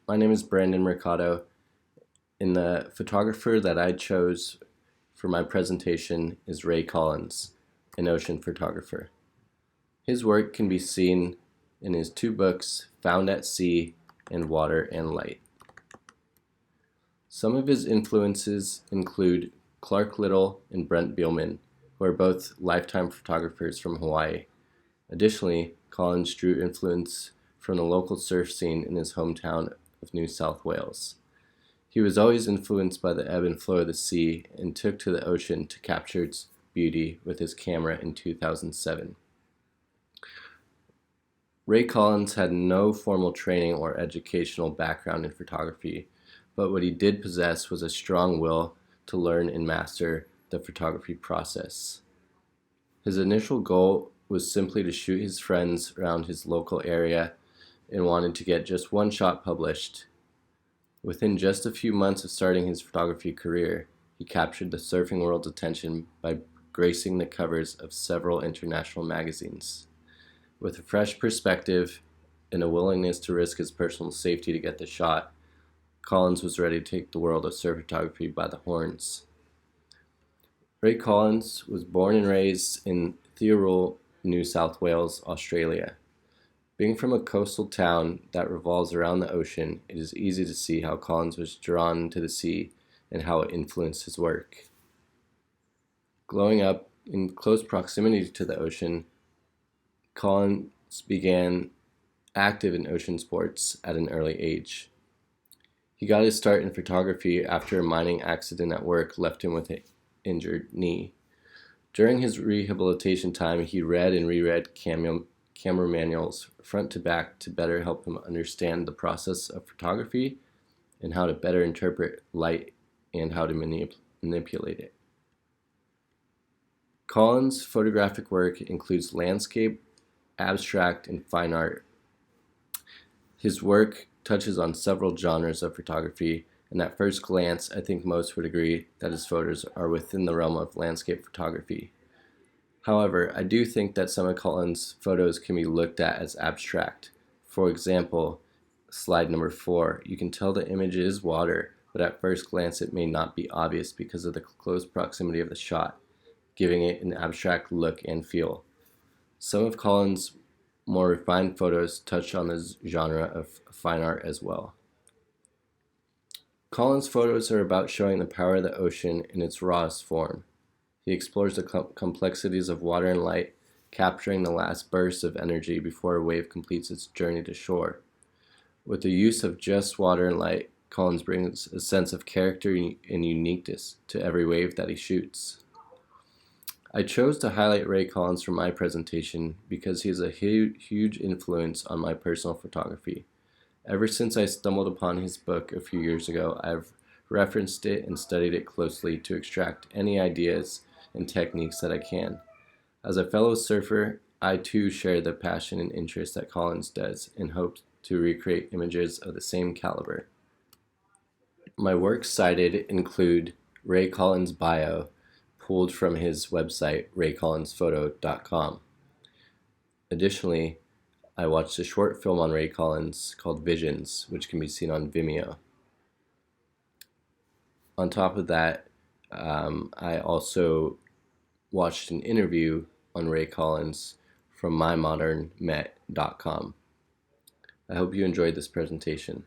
My name is Brandon Mercado, and the photographer that I chose for my presentation is Ray Collins, an ocean photographer. His work can be seen in his two books, Found at Sea and Water and Light. Some of his influences include Clark Little and Brent Bielman, who are both lifetime photographers from Hawaii. Additionally, Collins drew influence from the local surf scene in his hometown of New South Wales. He was always influenced by the ebb and flow of the sea and took to the ocean to capture its beauty with his camera in 2007. Ray Collins had no formal training or educational background in photography, but what he did possess was a strong will to learn and master the photography process. His initial goal was simply to shoot his friends around his local area and wanted to get just one shot published. Within just a few months of starting his photography career, he captured the surfing world's attention by gracing the covers of several international magazines. With a fresh perspective and a willingness to risk his personal safety to get the shot, Collins was ready to take the world of surf photography by the horns. Ray Collins was born and raised in Thirroul, New South Wales, Australia. Being from a coastal town that revolves around the ocean, it is easy to see how Collins was drawn to the sea and how it influenced his work. Growing up in close proximity to the ocean, Collins began active in ocean sports at an early age. He got his start in photography after a mining accident at work left him with an injured knee. During his rehabilitation time, he read and reread camera manuals front to back to better help him understand the process of photography and how to better interpret light and how to manipulate it. Collins' photographic work includes landscape, abstract, and fine art. His work touches on several genres of photography, and at first glance, I think most would agree that his photos are within the realm of landscape photography. However, I do think that some of Collins' photos can be looked at as abstract. For example, slide number 4, you can tell the image is water, but at first glance it may not be obvious because of the close proximity of the shot, giving it an abstract look and feel. Some of Collins' more refined photos touch on the genre of fine art as well. Collins' photos are about showing the power of the ocean in its rawest form. He explores the complexities of water and light, capturing the last burst of energy before a wave completes its journey to shore. With the use of just water and light, Collins brings a sense of character and uniqueness to every wave that he shoots. I chose to highlight Ray Collins for my presentation because he is a huge influence on my personal photography. Ever since I stumbled upon his book a few years ago, I've referenced it and studied it closely to extract any ideas and techniques that I can. As a fellow surfer, I too share the passion and interest that Collins does and hope to recreate images of the same caliber. My works cited include Ray Collins' bio, pulled from his website, raycollinsphoto.com. Additionally, I watched a short film on Ray Collins called Visions, which can be seen on Vimeo. On top of that, I also watched an interview on Ray Collins from mymodernmet.com. I hope you enjoyed this presentation.